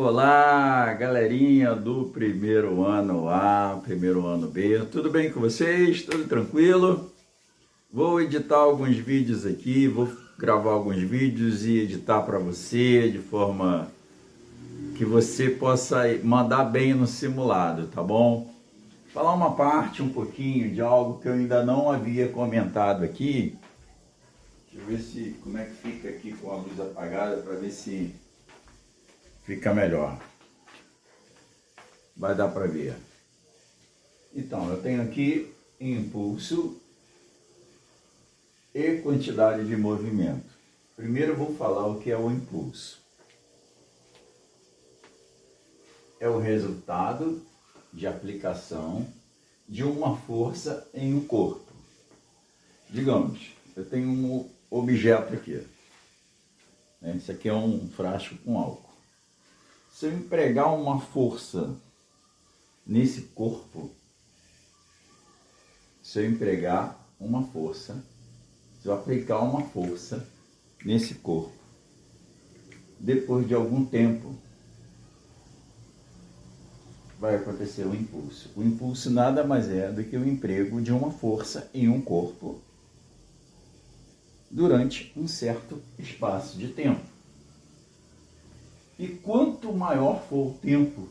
Olá, galerinha do primeiro ano A, primeiro ano B, tudo bem com vocês? Tudo tranquilo? Vou editar alguns vídeos aqui, vou gravar alguns vídeos e editar para você de forma que você possa mandar bem no simulado, tá bom? Falar uma parte, um pouquinho de algo que eu ainda não havia comentado aqui. Deixa eu ver como é que fica aqui com a luz apagada para ver se fica melhor. Vai dar para ver. Então, eu tenho aqui impulso e quantidade de movimento. Primeiro eu vou falar o que é o impulso. É o resultado de aplicação de uma força em um corpo. Digamos, eu tenho um objeto aqui. Esse aqui é um frasco com álcool. Se eu empregar uma força nesse corpo, se eu aplicar uma força nesse corpo, depois de algum tempo, vai acontecer o impulso. O impulso nada mais é do que o emprego de uma força em um corpo durante um certo espaço de tempo. E quanto maior for o tempo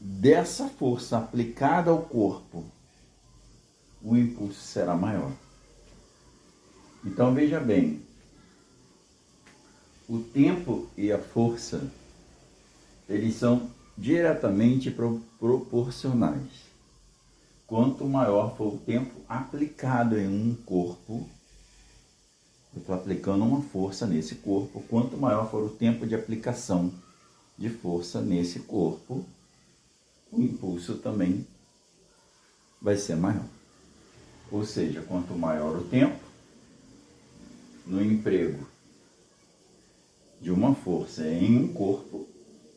dessa força aplicada ao corpo, o impulso será maior. Então veja bem, o tempo e a força, eles são diretamente proporcionais. Quanto maior for o tempo aplicado em um corpo, eu estou aplicando uma força nesse corpo, quanto maior for o tempo de aplicação de força nesse corpo, o impulso também vai ser maior. Ou seja, quanto maior o tempo no emprego de uma força em um corpo,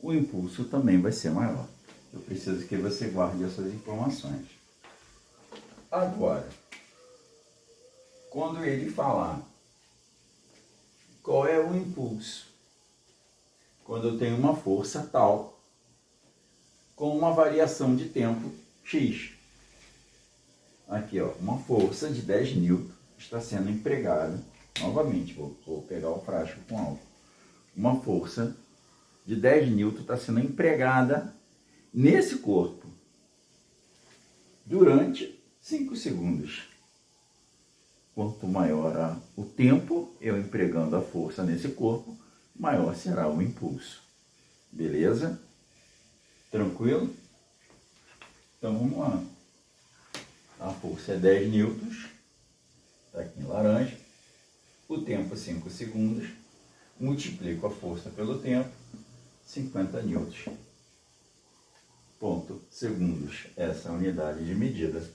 o impulso também vai ser maior. Eu preciso que você guarde essas informações. Agora, quando ele falar qual é o impulso, quando eu tenho uma força tal, com uma variação de tempo x. Aqui, ó, uma força de 10 N está sendo empregada. Novamente, vou pegar o frasco com álcool. Uma força de 10 N está sendo empregada nesse corpo durante 5 segundos. Quanto maior o tempo eu empregando a força nesse corpo, maior será o impulso. Beleza? Tranquilo? Então vamos lá. A força é 10 newtons, está aqui em laranja. O tempo é 5 segundos. Multiplico a força pelo tempo, 50 newtons. Ponto segundos. Essa é a unidade de medida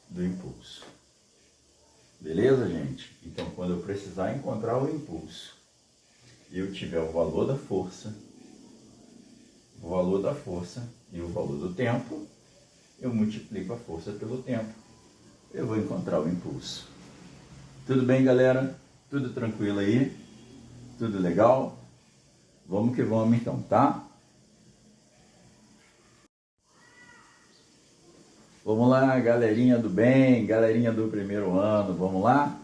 do impulso. Beleza, gente? Então, quando eu precisar encontrar o impulso e eu tiver o valor da força e o valor do tempo, eu multiplico a força pelo tempo. Eu vou encontrar o impulso. Tudo bem, galera? Tudo tranquilo aí? Tudo legal? Vamos que vamos então, tá? Vamos lá, galerinha do bem, galerinha do primeiro ano, vamos lá?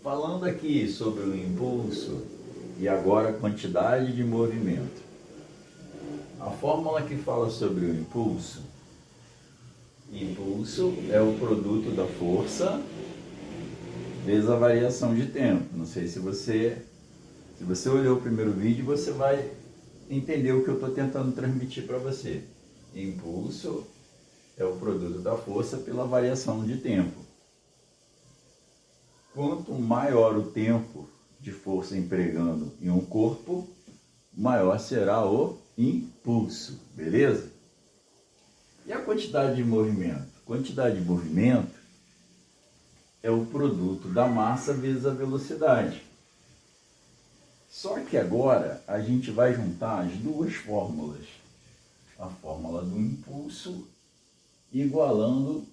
Falando aqui sobre o impulso e agora a quantidade de movimento. A fórmula que fala sobre o impulso é o produto da força vezes a variação de tempo. Não sei se você olhou o primeiro vídeo, você vai entender o que eu estou tentando transmitir para você. Impulso é o produto da força pela variação de tempo. Quanto maior o tempo de força empregando em um corpo, maior será o impulso, beleza? E a quantidade de movimento? Quantidade de movimento é o produto da massa vezes a velocidade. Só que agora a gente vai juntar as duas fórmulas. A fórmula do impulso igualando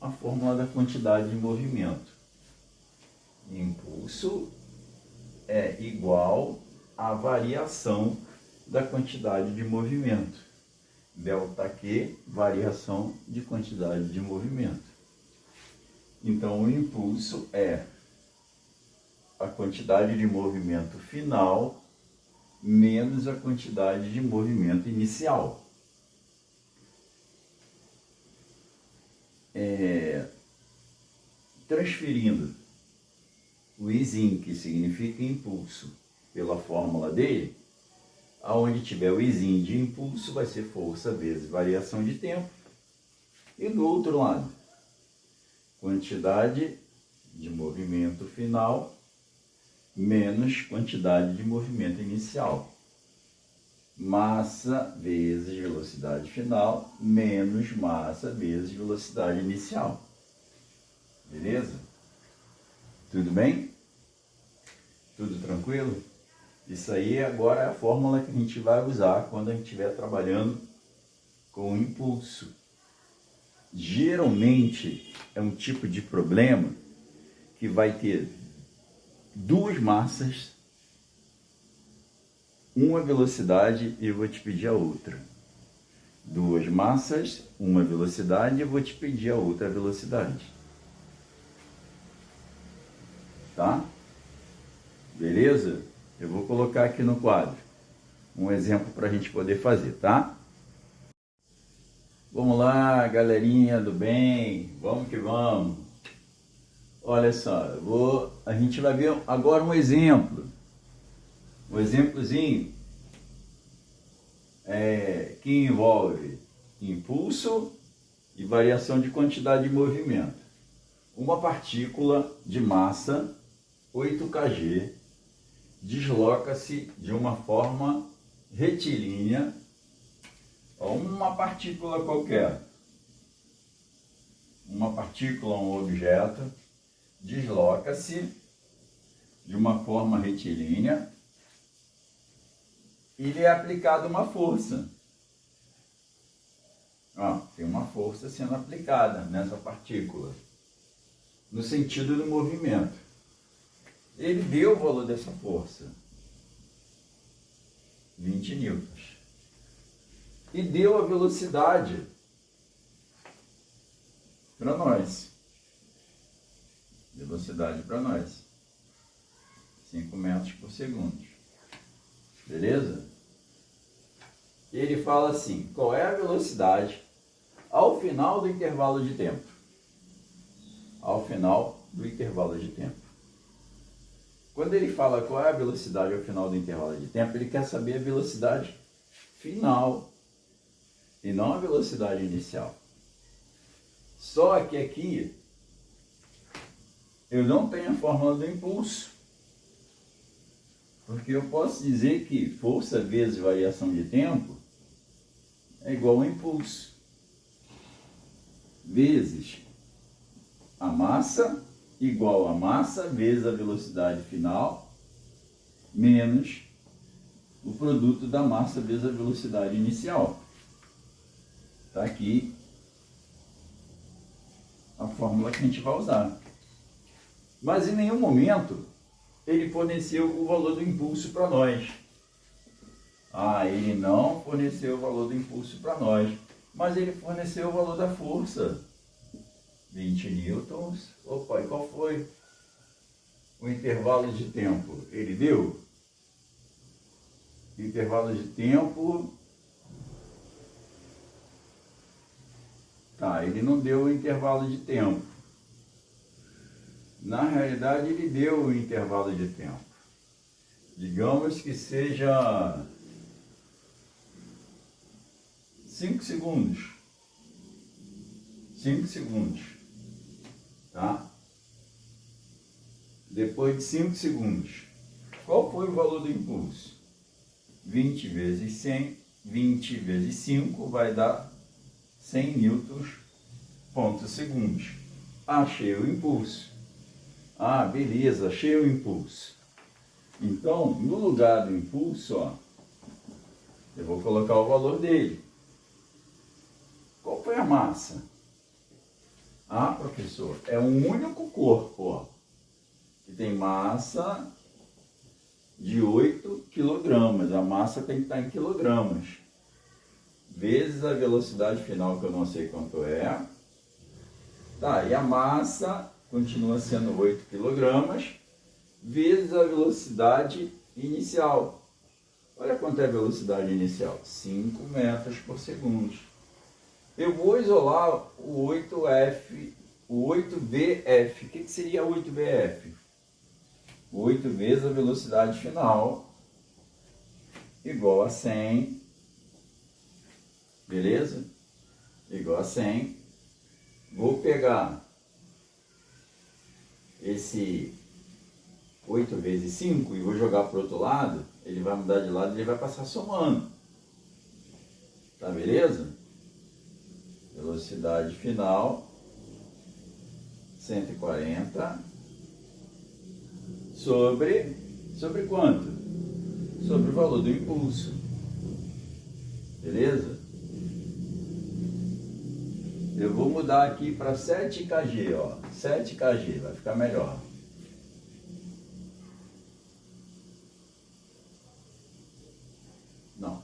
a fórmula da quantidade de movimento. Impulso é igual a variação da quantidade de movimento. ΔQ, variação de quantidade de movimento. Então, o impulso é a quantidade de movimento final menos a quantidade de movimento inicial. Transferindo o Izinho, que significa impulso, pela fórmula dele, aonde tiver o Izinho de impulso vai ser força vezes variação de tempo. E do outro lado, quantidade de movimento final menos quantidade de movimento inicial. Massa vezes velocidade final menos massa vezes velocidade inicial. Beleza? Tudo bem? Tudo tranquilo? Isso aí agora é a fórmula que a gente vai usar quando a gente estiver trabalhando com impulso. Geralmente é um tipo de problema que vai ter duas massas, uma velocidade e eu vou te pedir a outra. Duas massas, uma velocidade e eu vou te pedir a outra velocidade. Tá? Beleza? Eu vou colocar aqui no quadro um exemplo para a gente poder fazer, tá? Vamos lá, galerinha do bem, vamos que vamos. Olha só, a gente vai ver agora um exemplo. Um exemplozinho que envolve impulso e variação de quantidade de movimento. Uma partícula de massa 8 kg desloca-se de uma forma retilínea a uma partícula qualquer. Uma partícula, um objeto, desloca-se de uma forma retilínea e lhe é aplicada uma força. Ó, tem uma força sendo aplicada nessa partícula, no sentido do movimento. Ele deu o valor dessa força, 20 newtons. E deu a velocidade para nós. Velocidade para nós. 5 metros por segundo. Beleza? Ele fala assim, qual é a velocidade ao final do intervalo de tempo? Ao final do intervalo de tempo. Quando ele fala qual é a velocidade ao final do intervalo de tempo, ele quer saber a velocidade final e não a velocidade inicial. Só que aqui eu não tenho a fórmula do impulso, porque eu posso dizer que força vezes variação de tempo é igual ao impulso, vezes a massa igual a massa vezes a velocidade final menos o produto da massa vezes a velocidade inicial. Está aqui a fórmula que a gente vai usar. Mas em nenhum momento ele forneceu o valor do impulso para nós. Ele não forneceu o valor do impulso para nós, mas ele forneceu o valor da força. 20 newtons. Opa, e qual foi o intervalo de tempo? Ele deu? Intervalo de tempo... ele não deu o intervalo de tempo. Na realidade, ele deu o intervalo de tempo. Digamos que seja 5 segundos. 5 segundos. Tá? Depois de 5 segundos, qual foi o valor do impulso? 20 vezes 100, 20 vezes 5 vai dar 100 newtons pontos segundos. Achei o impulso. Beleza, achei o impulso. Então, no lugar do impulso, eu vou colocar o valor dele. Qual foi a massa? Professor, é um único corpo, que tem massa de 8 quilogramas. A massa tem que estar em quilogramas. Vezes a velocidade final, que eu não sei quanto é. Tá, e a massa continua sendo 8 quilogramas, vezes a velocidade inicial. Olha quanto é a velocidade inicial, 5 metros por segundo. Eu vou isolar o 8F, o 8VF. O que seria 8VF? 8 vezes a velocidade final, igual a 100, beleza? Igual a 100. Vou pegar esse 8 vezes 5 e vou jogar para o outro lado, ele vai mudar de lado e ele vai passar somando. Tá, beleza? Velocidade final, 140, sobre quanto? Sobre o valor do impulso. Beleza? Eu vou mudar aqui para 7 kg, ó. 7 kg, vai ficar melhor. Não.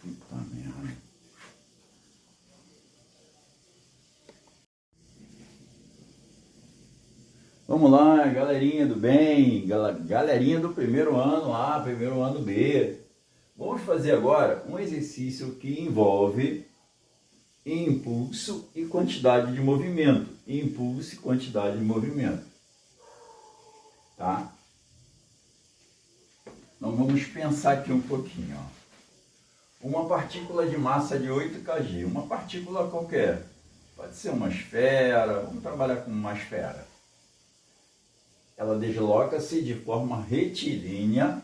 Puta merda. Vamos lá, galerinha do bem, galerinha do primeiro ano A, primeiro ano B. Vamos fazer agora um exercício que envolve impulso e quantidade de movimento. Impulso e quantidade de movimento. Tá? Então vamos pensar aqui um pouquinho. Ó. Uma partícula de massa de 8 kg, uma partícula qualquer. Pode ser uma esfera, vamos trabalhar com uma esfera. Ela desloca-se de forma retilínea,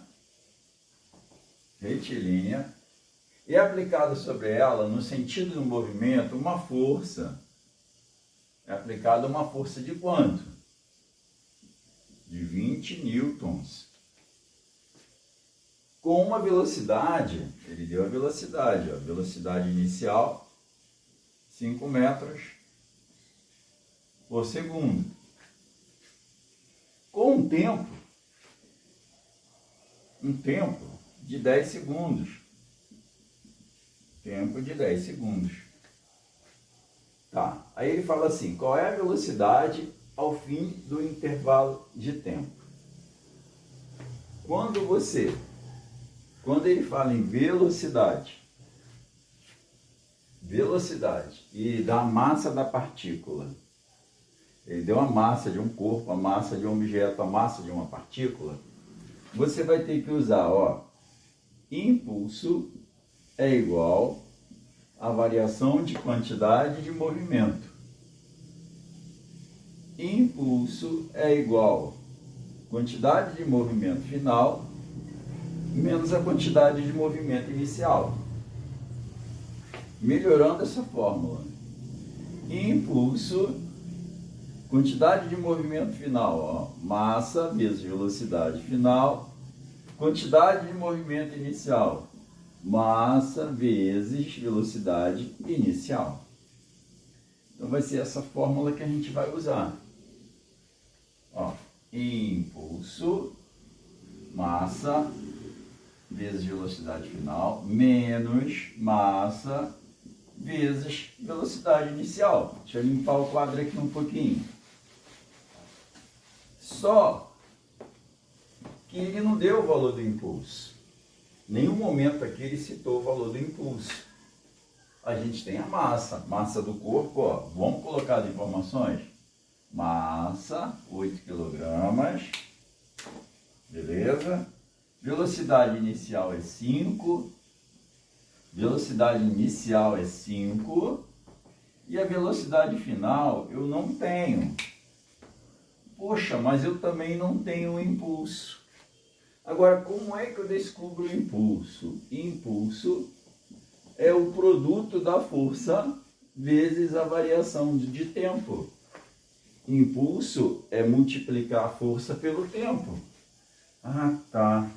e é aplicada sobre ela, no sentido do movimento, uma força. É aplicada uma força de quanto? De 20 newtons. Com uma velocidade, ele deu a velocidade, ó, velocidade inicial, 5 metros por segundo. Com um tempo de 10 segundos. Tempo de 10 segundos. Tá, aí ele fala assim, qual é a velocidade ao fim do intervalo de tempo? Quando ele fala em velocidade e da massa da partícula, ele deu a massa de um corpo, a massa de um objeto, a massa de uma partícula, você vai ter que usar, ó, impulso é igual a variação de quantidade de movimento. Impulso é igual a quantidade de movimento final menos a quantidade de movimento inicial. Melhorando essa fórmula. Impulso, quantidade de movimento final, ó, massa vezes velocidade final, quantidade de movimento inicial, massa vezes velocidade inicial. Então vai ser essa fórmula que a gente vai usar. Ó, impulso, massa vezes velocidade final, menos massa vezes velocidade inicial. Deixa eu limpar o quadro aqui um pouquinho. Só que ele não deu o valor do impulso. Em nenhum momento aqui ele citou o valor do impulso. A gente tem a massa do corpo, ó. Vamos colocar as informações? Massa, 8 kg, beleza? Velocidade inicial é 5, velocidade inicial é 5, e a velocidade final eu não tenho. Poxa, mas eu também não tenho o impulso. Agora, como é que eu descubro o impulso? Impulso é o produto da força vezes a variação de tempo. Impulso é multiplicar a força pelo tempo. Ah, tá.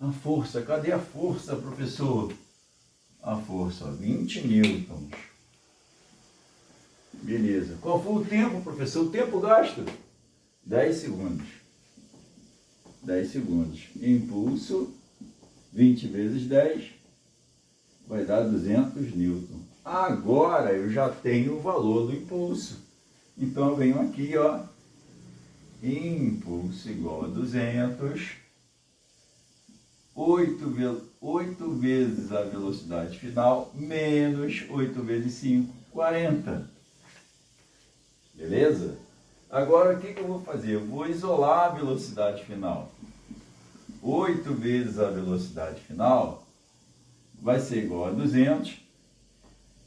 A força, cadê a força, professor? A força, ó, 20 newtons. Beleza. Qual foi o tempo, professor? O tempo gasto? 10 segundos. 10 segundos. Impulso, 20 vezes 10, vai dar 200 newton. Agora eu já tenho o valor do impulso. Então eu venho aqui, ó, impulso igual a 200, 8 vezes a velocidade final, menos 8 vezes 5, 40. Beleza? Agora o que eu vou fazer? Eu vou isolar a velocidade final. 8 vezes a velocidade final vai ser igual a 200.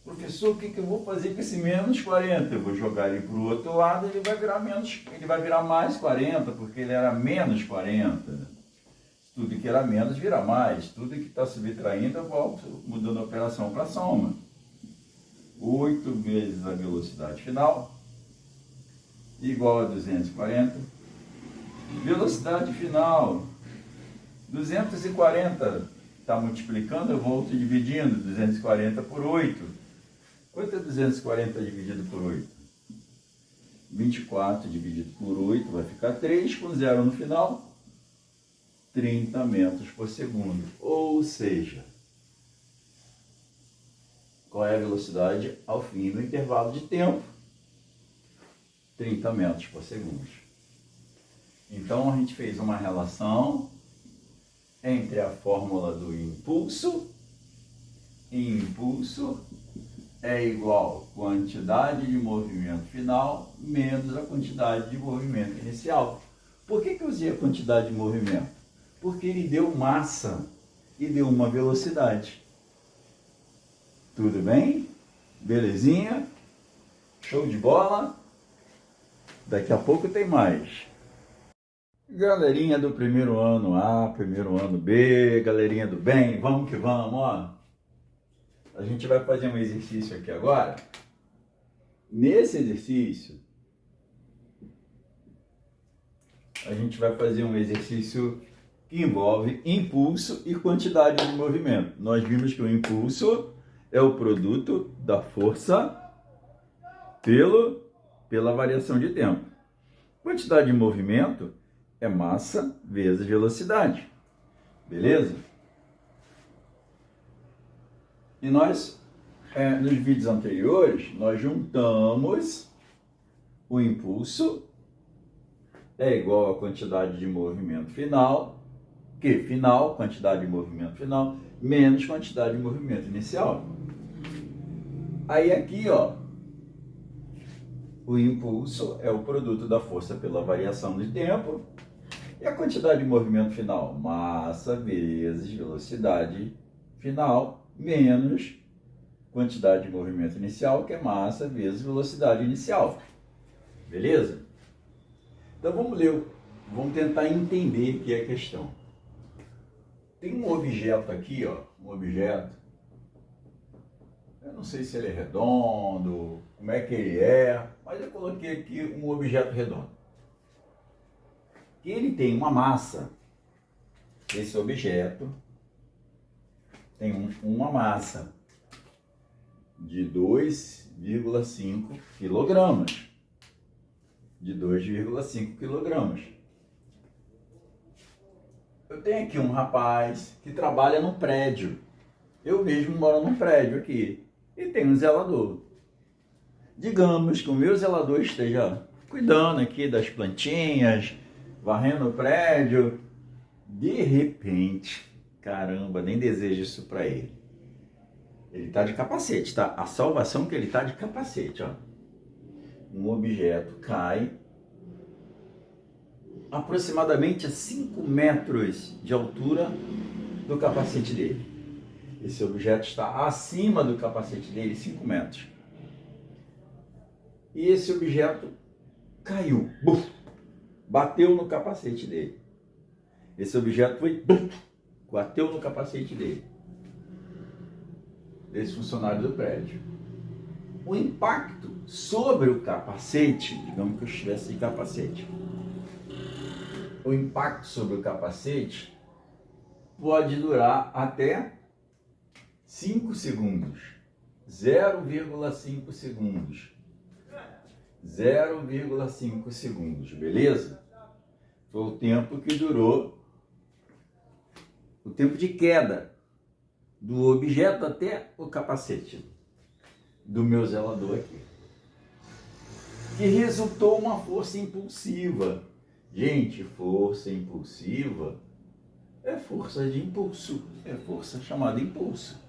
Professor, o que eu vou fazer com esse menos 40? Eu vou jogar ele para o outro lado, ele vai virar mais 40, porque ele era menos 40. Tudo que era menos vira mais. Tudo que está subtraindo, eu volto mudando a operação para soma. 8 vezes a velocidade final igual a 240. Velocidade final, 240. Está multiplicando, eu volto dividindo. 240 por 8. Quanto é 240 dividido por 8? 24 dividido por 8 vai ficar 3, com 0 no final. 30 metros por segundo. Ou seja, qual é a velocidade ao fim do intervalo de tempo? 30 metros por segundo. Então a gente fez uma relação entre a fórmula do impulso. Impulso é igual a quantidade de movimento final menos a quantidade de movimento inicial. Por que eu usei a quantidade de movimento? Porque ele deu massa e deu uma velocidade. Tudo bem? Belezinha? Show de bola? Daqui a pouco tem mais. Galerinha do primeiro ano A, primeiro ano B, galerinha do bem, vamos que vamos, ó. A gente vai fazer um exercício aqui agora. Nesse exercício, a gente vai fazer um exercício que envolve impulso e quantidade de movimento. Nós vimos que o impulso é o produto da força pela variação de tempo. Quantidade de movimento é massa vezes velocidade. Beleza? E nós, nos vídeos anteriores, nós juntamos o impulso é igual à quantidade de movimento final, quantidade de movimento final, menos quantidade de movimento inicial. Aí aqui, ó, o impulso é o produto da força pela variação de tempo. E a quantidade de movimento final? Massa vezes velocidade final, menos quantidade de movimento inicial, que é massa vezes velocidade inicial. Beleza? Então vamos tentar entender o que é a questão. Tem um objeto aqui, ó, um objeto. Eu não sei se ele é redondo, como é que ele é, mas eu coloquei aqui um objeto redondo. E ele tem uma massa. Esse objeto tem uma massa de 2,5 quilogramas. De 2,5 quilogramas. Eu tenho aqui um rapaz que trabalha num prédio. Eu mesmo moro num prédio aqui. E tem um zelador. Digamos que o meu zelador esteja cuidando aqui das plantinhas, varrendo o prédio. De repente, caramba, nem desejo isso para ele. Ele está de capacete, tá? A salvação é que ele está de capacete, ó. Um objeto cai aproximadamente a 5 metros de altura do capacete dele. Esse objeto está acima do capacete dele, 5 metros. E esse objeto caiu, buf, bateu no capacete dele. Esse objeto foi, buf, bateu no capacete dele, desse funcionário do prédio. O impacto sobre o capacete, digamos que eu estivesse de capacete, o impacto sobre o capacete pode durar até 5 segundos, 0,5 segundos, 0,5 segundos, beleza? Foi o tempo que durou, o tempo de queda do objeto até o capacete do meu zelador aqui, que resultou uma força impulsiva. Gente, força impulsiva é força de impulso, é força chamada impulso.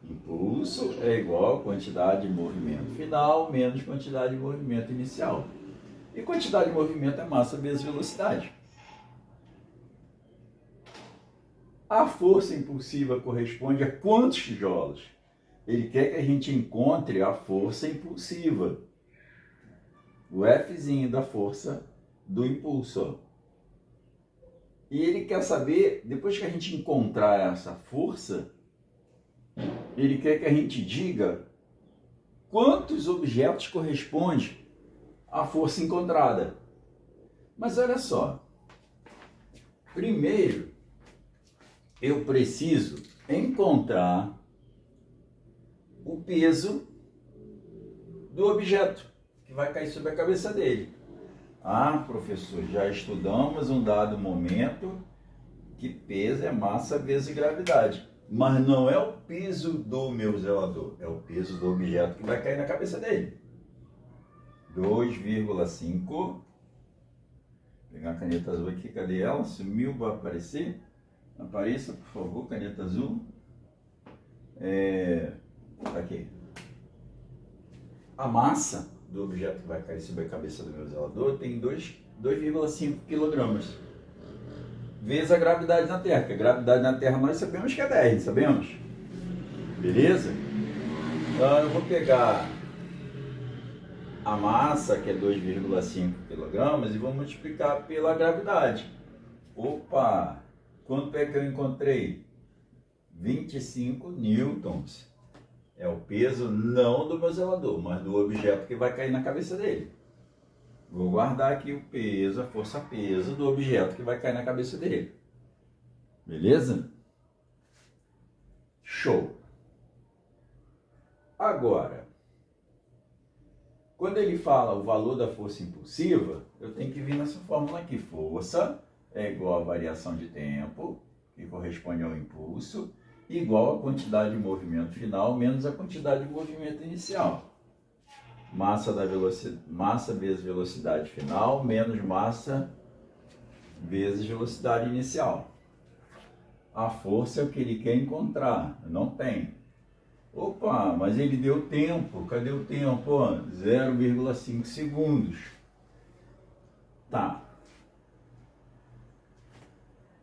Impulso é igual a quantidade de movimento final menos quantidade de movimento inicial. E quantidade de movimento é massa vezes velocidade. A força impulsiva corresponde a quantos tijolos? Ele quer que a gente encontre a força impulsiva. O Fzinho da força do impulso. E ele quer saber, depois que a gente encontrar essa força, ele quer que a gente diga quantos objetos correspondem à força encontrada. Mas olha só, primeiro eu preciso encontrar o peso do objeto que vai cair sobre a cabeça dele. Ah, professor, já estudamos um dado momento que peso é massa vezes gravidade. Mas não é o peso do meu zelador, é o peso do objeto que vai cair na cabeça dele. 2,5. Vou pegar a caneta azul aqui, cadê ela? Sumiu, vai aparecer? Apareça, por favor, caneta azul. Tá aqui. A massa do objeto que vai cair sobre a cabeça do meu zelador tem 2,5 kg. Vezes a gravidade na Terra, porque a gravidade na Terra nós sabemos que é 10, sabemos? Beleza? Então eu vou pegar a massa, que é 2,5 kg, e vou multiplicar pela gravidade. Opa! Quanto é que eu encontrei? 25 newtons. É o peso não do meu zelador, mas do objeto que vai cair na cabeça dele. Vou guardar aqui o peso, a força-peso do objeto que vai cair na cabeça dele. Beleza? Show! Agora, quando ele fala o valor da força impulsiva, eu tenho que vir nessa fórmula aqui. Força é igual a variação de tempo, que corresponde ao impulso, igual a quantidade de movimento final menos a quantidade de movimento inicial. Massa vezes velocidade final menos massa vezes velocidade inicial. A força é o que ele quer encontrar, não tem. Opa, mas ele deu tempo, cadê o tempo? 0,5 segundos. Tá.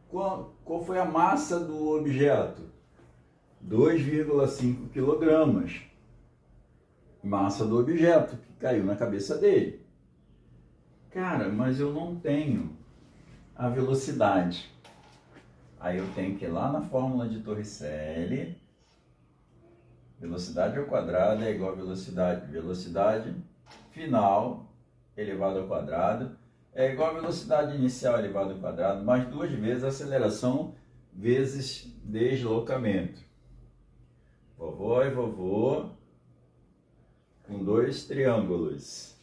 Qual foi a massa do objeto? 2,5 kg. Massa do objeto que caiu na cabeça dele. Cara, mas eu não tenho a velocidade. Aí eu tenho que ir lá na fórmula de Torricelli. Velocidade ao quadrado é igual a velocidade final elevado ao quadrado é igual a velocidade inicial elevado ao quadrado mais 2 vezes a aceleração vezes deslocamento. Vovó e vovô com 2 triângulos.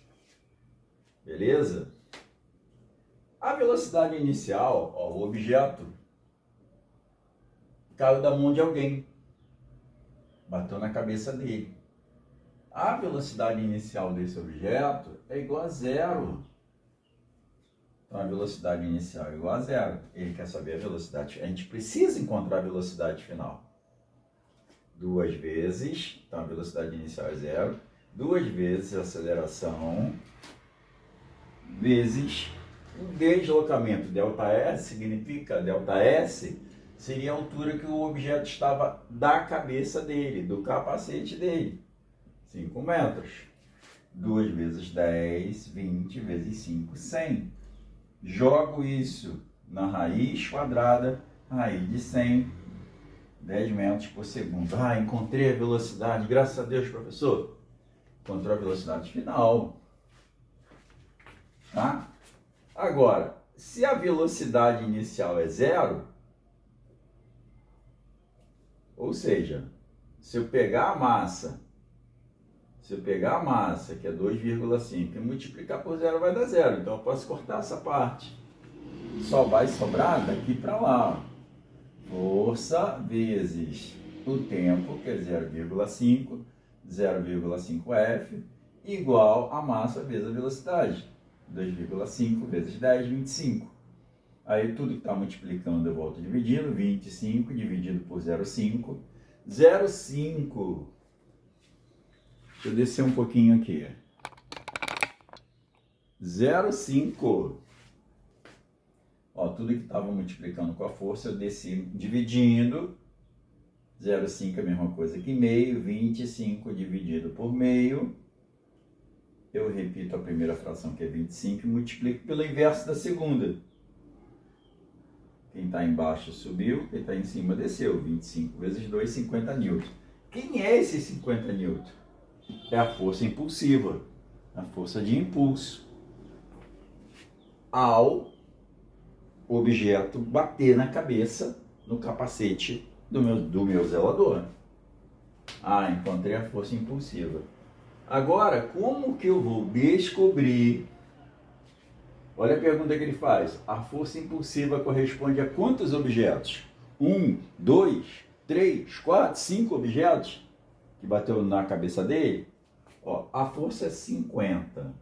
Beleza? A velocidade inicial, ó, o objeto caiu da mão de alguém. Bateu na cabeça dele. A velocidade inicial desse objeto é igual a 0. Então a velocidade inicial é igual a 0. Ele quer saber a velocidade. A gente precisa encontrar a velocidade final. 2 vezes, então a velocidade inicial é 0. 2 vezes a aceleração vezes o deslocamento. ΔS significa, ΔS seria a altura que o objeto estava da cabeça dele, do capacete dele. 5 metros. 2 vezes 10, 20 vezes 5, 100. Jogo isso na raiz quadrada, raiz de 100, 10 metros por segundo. Ah, encontrei a velocidade, graças a Deus, professor. Encontrou a velocidade final. Tá? Agora, se a velocidade inicial é 0, ou seja, se eu pegar a massa, que é 2,5, e multiplicar por 0 vai dar 0. Então eu posso cortar essa parte. só vai sobrar daqui para lá. Força vezes o tempo, que é 0,5, 0,5F, igual a massa vezes a velocidade. 2,5 vezes 10, 25. Aí tudo que está multiplicando eu volto dividindo. 25 dividido por 0,5. 0,5. Deixa eu descer um pouquinho aqui. 0,5. Ó, tudo que estava multiplicando com a força, eu desci dividindo. 0,5 é a mesma coisa que meio. 25 dividido por meio. Eu repito a primeira fração, que é 25, e multiplico pelo inverso da segunda. Quem está embaixo subiu, quem está em cima desceu. 25 vezes 2, 50 newton. Quem é esse 50 newton? É a força impulsiva, a força de impulso ao objeto bater na cabeça, no capacete do meu zelador. Ah, encontrei a força impulsiva. Agora, como que eu vou descobrir? Olha a pergunta que ele faz. A força impulsiva corresponde a quantos objetos? 1, 2, 3, 4, 5 objetos que bateu na cabeça dele? Ó, a força é 50.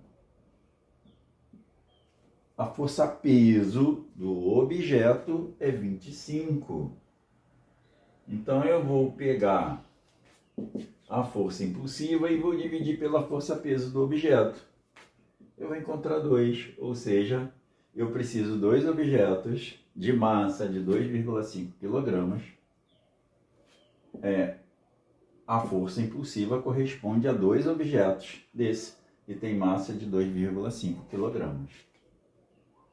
A força peso do objeto é 25. Então eu vou pegar a força impulsiva e vou dividir pela força peso do objeto. Eu vou encontrar 2, ou seja, eu preciso 2 objetos de massa de 2,5 kg. A força impulsiva corresponde a 2 objetos desse, que tem massa de 2,5 kg.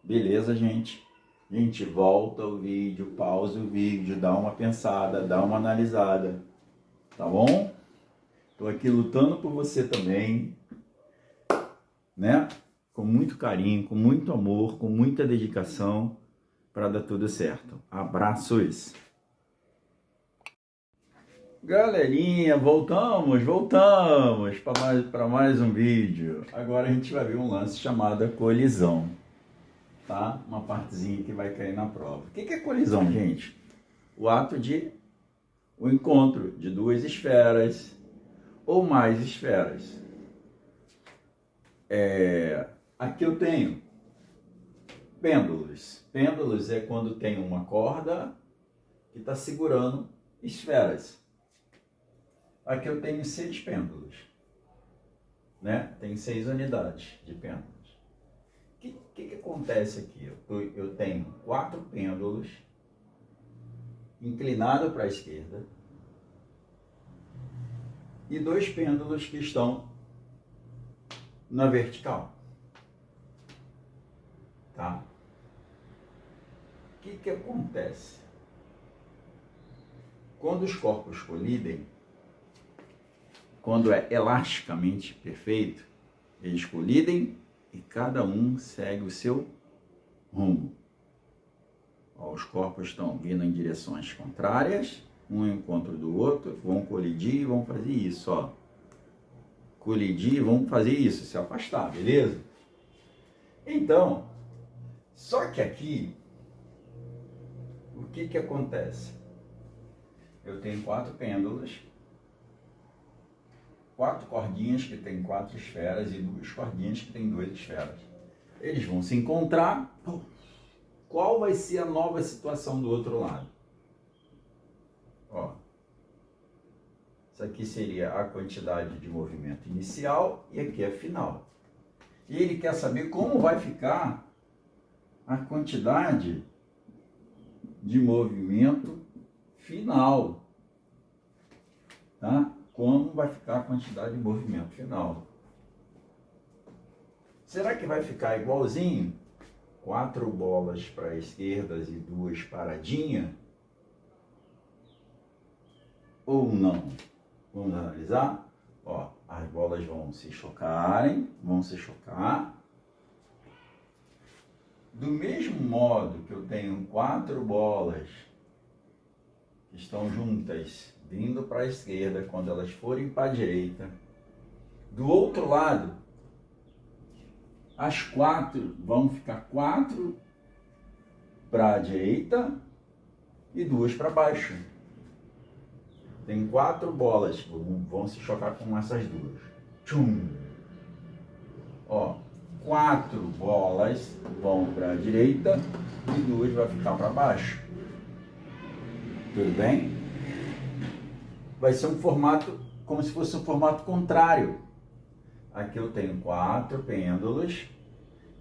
Beleza, gente? Gente, volta o vídeo, pausa o vídeo, dá uma pensada, dá uma analisada. Tá bom? Estou aqui lutando por você também, né? Com muito carinho, com muito amor, com muita dedicação para dar tudo certo. Abraços! Galerinha, voltamos para mais um vídeo. Agora a gente vai ver um lance chamado colisão, tá? Uma partezinha que vai cair na prova. O que é colisão, gente? O ato de o encontro de duas esferas ou mais esferas. Aqui eu tenho pêndulos. Pêndulos é quando tem uma corda que está segurando esferas. Aqui eu tenho 6 pêndulos, né? Tem 6 unidades de pêndulos. O que acontece aqui? Eu tenho 4 pêndulos inclinados para a esquerda e 2 pêndulos que estão na vertical. Tá? O que acontece? Quando os corpos colidem, quando é elasticamente perfeito, eles colidem e cada um segue o seu rumo. Ó, os corpos estão vindo em direções contrárias, um ao encontro do outro, vão colidir e vão fazer isso, ó. Colidir e vão fazer isso, se afastar, beleza? Então, só que aqui, o que acontece? Eu tenho 4 pêndulos, 4 cordinhas que tem 4 esferas e 2 cordinhas que tem 2 esferas. Eles vão se encontrar. Qual vai ser a nova situação do outro lado? Ó, isso aqui seria a quantidade de movimento inicial e aqui é final. E ele quer saber como vai ficar a quantidade de movimento final, tá? Como vai ficar a quantidade de movimento final? Será que vai ficar igualzinho? 4 bolas para a esquerda e 2 paradinha? Ou não? Vamos analisar? Ó, as bolas vão se chocar. Do mesmo modo que eu tenho 4 bolas que estão juntas, vindo para a esquerda, quando elas forem para a direita, do outro lado, as 4 vão ficar 4 para a direita e 2 para baixo. Tem 4 bolas que vão se chocar com essas duas. Tchum! Ó, 4 bolas vão para a direita e 2 vai ficar para baixo. Tudo bem? Vai ser um formato como se fosse um formato contrário. Aqui eu tenho 4 pêndulos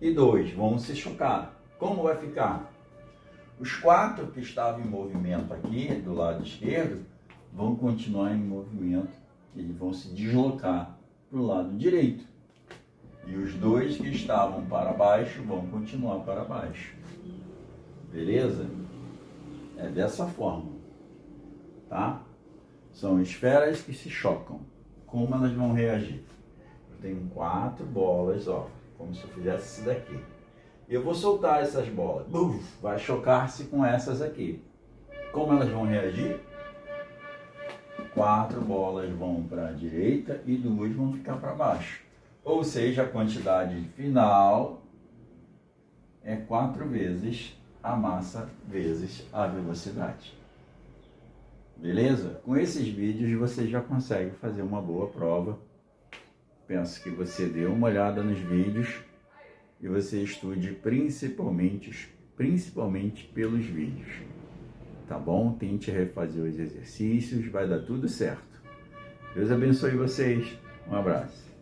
e 2 vão se chocar. Como vai ficar? Os 4 que estavam em movimento aqui do lado esquerdo vão continuar em movimento, eles vão se deslocar para o lado direito. E os 2 que estavam para baixo vão continuar para baixo. Beleza? É dessa forma, tá? São esferas que se chocam. Como elas vão reagir? Eu tenho 4 bolas, ó, como se eu fizesse isso daqui. Eu vou soltar essas bolas. Buf, vai chocar-se com essas aqui. Como elas vão reagir? 4 bolas vão para a direita e 2 vão ficar para baixo. Ou seja, a quantidade final é 4 vezes a massa vezes a velocidade. Beleza? Com esses vídeos você já consegue fazer uma boa prova. Penso que você dê uma olhada nos vídeos e você estude principalmente pelos vídeos. Tá bom? Tente refazer os exercícios, vai dar tudo certo. Deus abençoe vocês. Um abraço.